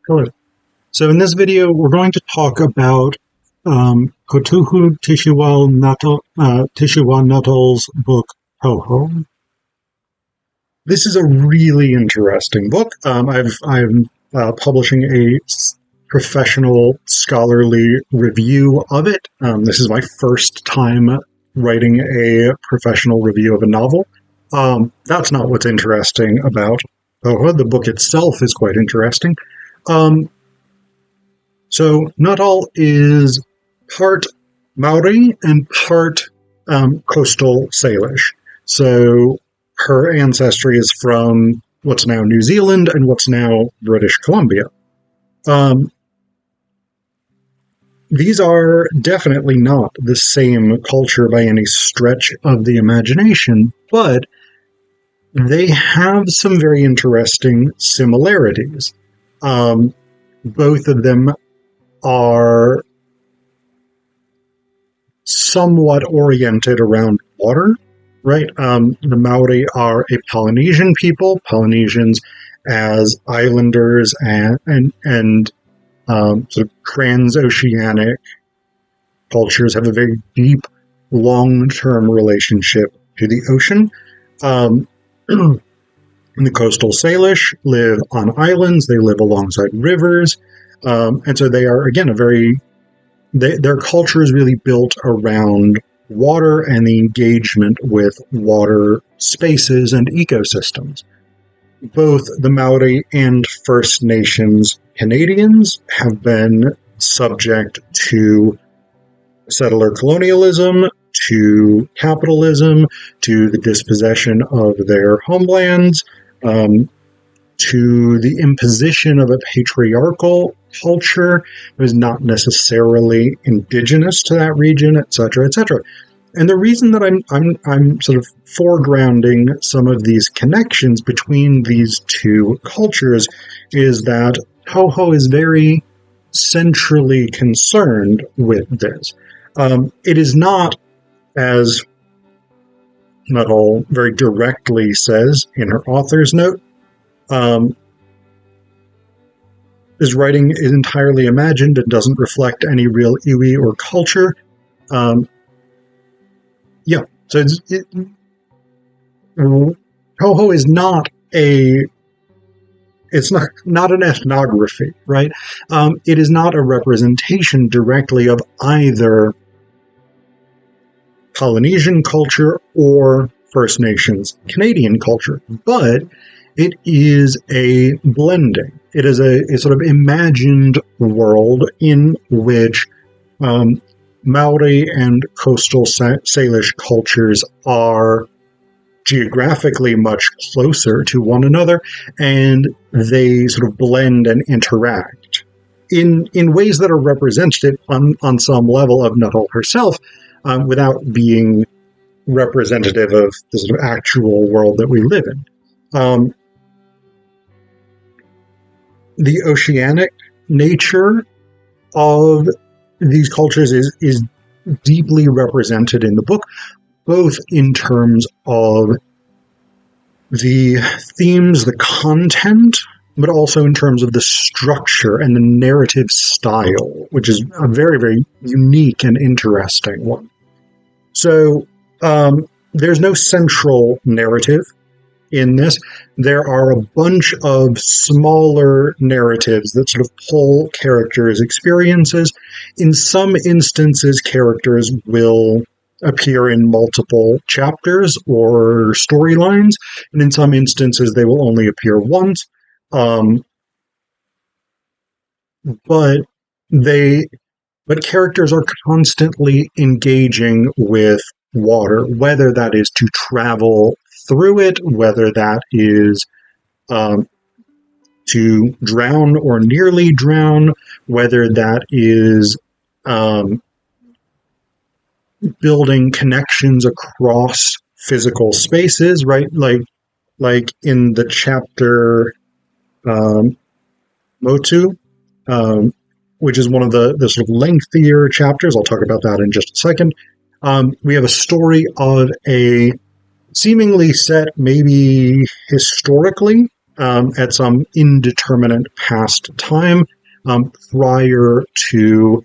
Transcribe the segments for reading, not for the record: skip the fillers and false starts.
Hello. So in this video, we're going to talk about Kotuku Titihuia Nuttall's book, Tauhou. This is a really interesting book. I'm publishing a professional scholarly review of it. This is my first time writing a professional review of a novel. That's not what's interesting about Tauhou. The book itself is quite interesting. So Nuttall is part Maori and part Coastal Salish. So her ancestry is from what's now New Zealand and what's now British Columbia. These are definitely not the same culture by any stretch of the imagination, but they have some very interesting similarities. Both of them are somewhat oriented around water, right? The Maori are a Polynesian people. Polynesians as islanders and sort of transoceanic cultures have a very deep, long-term relationship to the ocean. The Coastal Salish live on islands. They live alongside rivers. And so they are, again, their culture is really built around water and the engagement with water spaces and ecosystems. Both the Maori and First Nations Canadians have been subject to settler colonialism, to capitalism, to the dispossession of their homelands, to the imposition of a patriarchal culture that was not necessarily indigenous to that region, etc., etc. And the reason that I'm sort of foregrounding some of these connections between these two cultures is that Tauhou is very centrally concerned with this. It is not, as Nuttall very directly says in her author's note, his writing is entirely imagined and doesn't reflect any real iwi or culture. So Tauhou is not not an ethnography, right? It is not a representation directly of either Polynesian culture or First Nations Canadian culture, but it is a blending. It is a sort of imagined world in which Maori and Coastal Salish cultures are geographically much closer to one another, and they sort of blend and interact in ways that are representative on some level of Nuttall herself, without being representative of the sort of actual world that we live in. The oceanic nature of these cultures is deeply represented in the book, both in terms of the themes, the content, but also in terms of the structure and the narrative style, which is a very, very unique and interesting one. So there's no central narrative in this. There are a bunch of smaller narratives that sort of pull characters' experiences. In some instances, characters will appear in multiple chapters or storylines, and in some instances, they will only appear once. But characters are constantly engaging with water, whether that is to travel through it, whether that is to drown or nearly drown, whether that is building connections across physical spaces, right? Like in the chapter Motu, which is one of the sort of lengthier chapters. I'll talk about that in just a second. We have a story of a seemingly set maybe historically, at some indeterminate past time prior to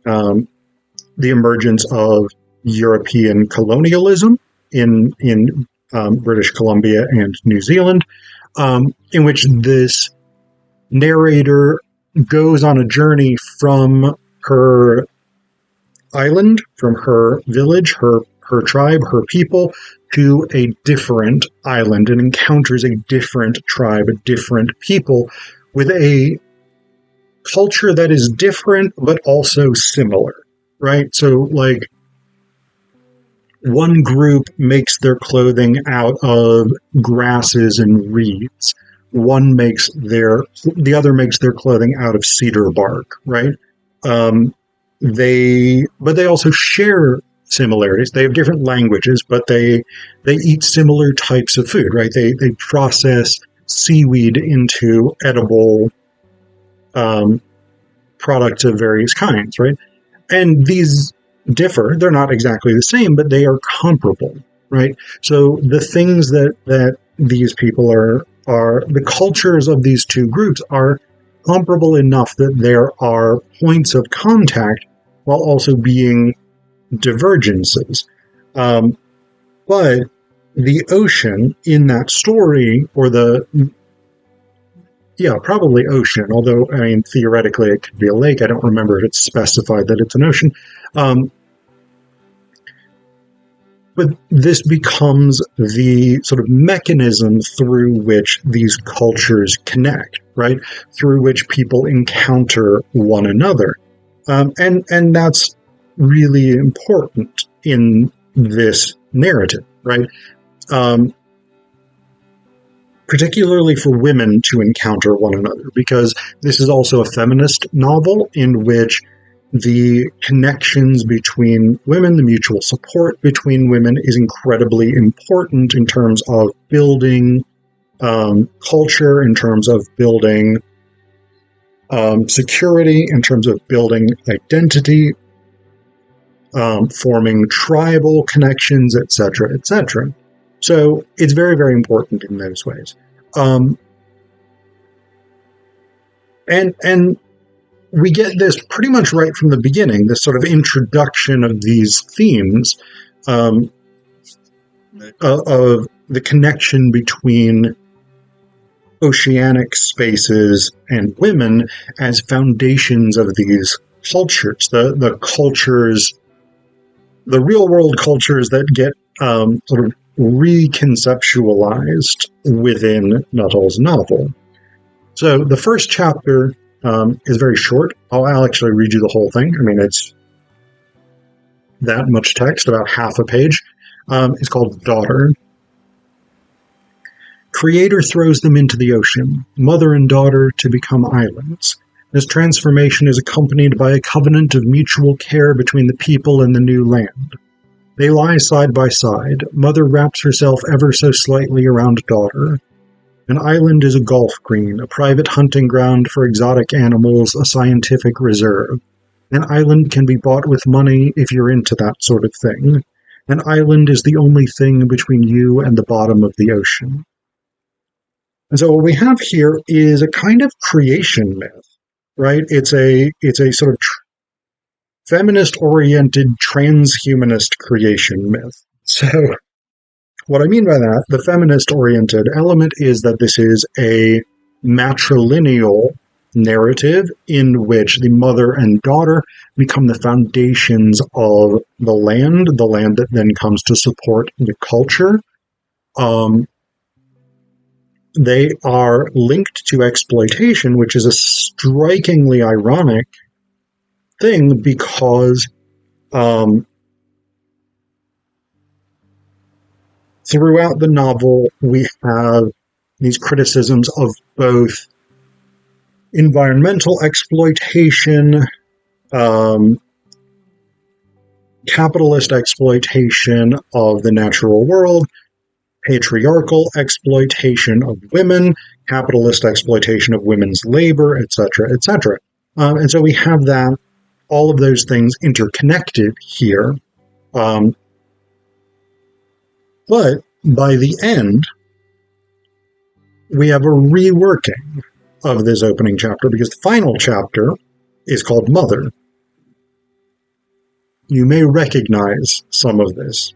the emergence of European colonialism in British Columbia and New Zealand, in which this narrator goes on a journey from her island, from her village, her tribe, her people, to a different island and encounters a different tribe, a different people with a culture that is different but also similar, right? So, like, one group makes their clothing out of grasses and reeds. The other makes their clothing out of cedar bark, right? But they also share similarities. They have different languages, but they eat similar types of food, right? They process seaweed into edible products of various kinds, right? And these differ. They're not exactly the same, but they are comparable, right? So the things that these people are the cultures of these two groups are comparable enough that there are points of contact while also being divergences. But the ocean in that story, or probably ocean, although, I mean, theoretically it could be a lake. I don't remember if it's specified that it's an ocean. But this becomes the sort of mechanism through which these cultures connect, right? Through which people encounter one another. And that's really important in this narrative, right? Particularly for women to encounter one another, because this is also a feminist novel in which the connections between women, the mutual support between women, is incredibly important in terms of building culture, in terms of building security, in terms of building identity, forming tribal connections, etc., etc. So it's very, very important in those ways. And we get this pretty much right from the beginning, this sort of introduction of these themes of the connection between oceanic spaces and women as foundations of these cultures, the cultures, the real world cultures that get sort of reconceptualized within Nuttall's novel. So the first chapter is very short. I'll actually read you the whole thing. I mean, it's that much text, about half a page. It's called Daughter. Creator throws them into the ocean, mother and daughter to become islands. This transformation is accompanied by a covenant of mutual care between the people and the new land. They lie side by side. Mother wraps herself ever so slightly around daughter. An island is a golf green, a private hunting ground for exotic animals, a scientific reserve. An island can be bought with money if you're into that sort of thing. An island is the only thing between you and the bottom of the ocean. And so what we have here is a kind of creation myth, right? It's a sort of feminist-oriented transhumanist creation myth. So what I mean by that, the feminist-oriented element is that this is a matrilineal narrative in which the mother and daughter become the foundations of the land that then comes to support the culture. They are linked to exploitation, which is a strikingly ironic thing because throughout the novel we have these criticisms of both environmental exploitation, capitalist exploitation of the natural world, patriarchal exploitation of women, capitalist exploitation of women's labor, etc., etc. And so we have that, all of those things interconnected here. But by the end, we have a reworking of this opening chapter, because the final chapter is called Mother. You may recognize some of this.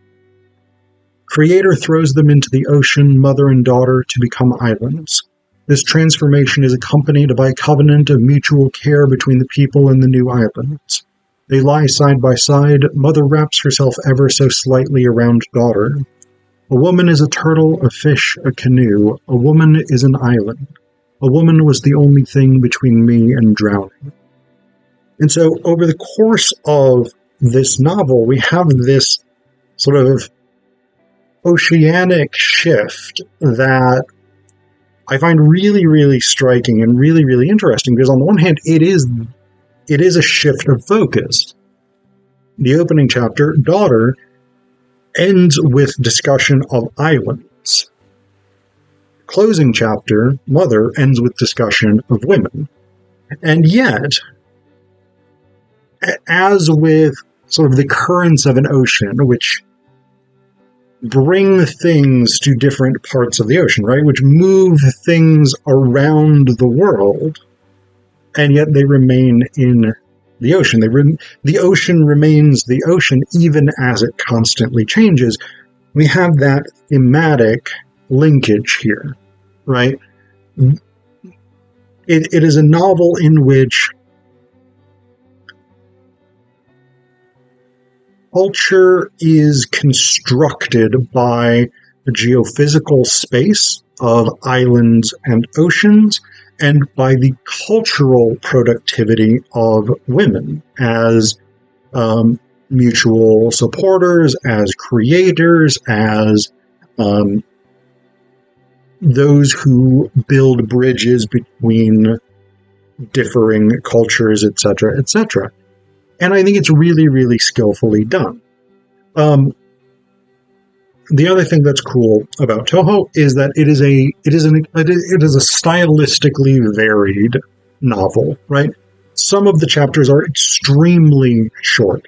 Creator throws them into the ocean, mother and daughter, to become islands. This transformation is accompanied by a covenant of mutual care between the people and the new islands. They lie side by side. Mother wraps herself ever so slightly around daughter. A woman is a turtle, a fish, a canoe. A woman is an island. A woman was the only thing between me and drowning. And so over the course of this novel, we have this sort of oceanic shift that I find really, really striking and really, really interesting, because on the one hand, it is a shift of focus. The opening chapter, Daughter, ends with discussion of islands. Closing chapter, Mother, ends with discussion of women. And yet, as with sort of the currents of an ocean, which bring things to different parts of the ocean, right? Which move things around the world, and yet they remain in the ocean. The ocean remains the ocean even as it constantly changes. We have that thematic linkage here, right? It is a novel in which culture is constructed by the geophysical space of islands and oceans, and by the cultural productivity of women as mutual supporters, as creators, as those who build bridges between differing cultures, etc., etc. And I think it's really, really skillfully done. The other thing that's cool about Tauhou is that it is a stylistically varied novel, right? Some of the chapters are extremely short.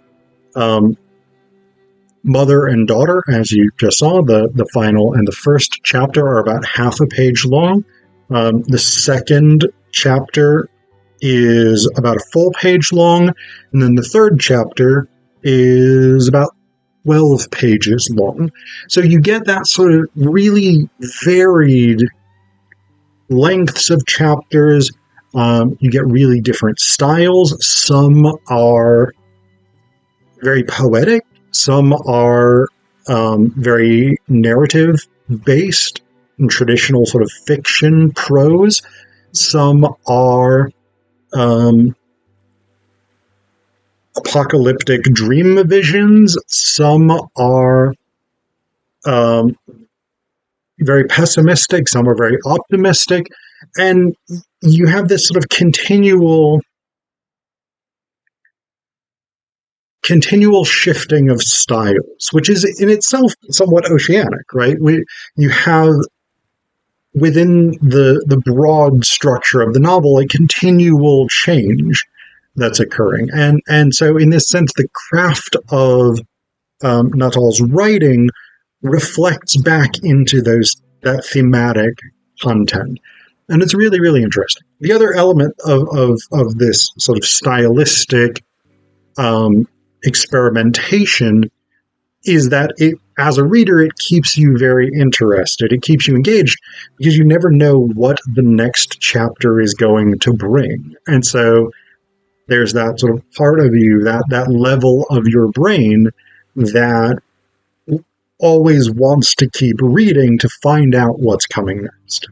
Mother and Daughter, as you just saw, the final and the first chapter are about half a page long. The second chapter is about a full page long, and then the third chapter is about 12 pages long. So you get that sort of really varied lengths of chapters. You get really different styles. Some are very poetic. Some are very narrative-based and traditional sort of fiction prose. Some are apocalyptic dream visions. Some are very pessimistic. Some are very optimistic. And you have this sort of continual shifting of styles, which is in itself somewhat oceanic, right? You have within the broad structure of the novel a continual change that's occurring. And so in this sense, the craft of Nuttall's writing reflects back into that thematic content. And it's really, really interesting. The other element of this sort of stylistic experimentation is that as a reader, it keeps you very interested. It keeps you engaged because you never know what the next chapter is going to bring. And so there's that sort of part of you, that level of your brain that always wants to keep reading to find out what's coming next.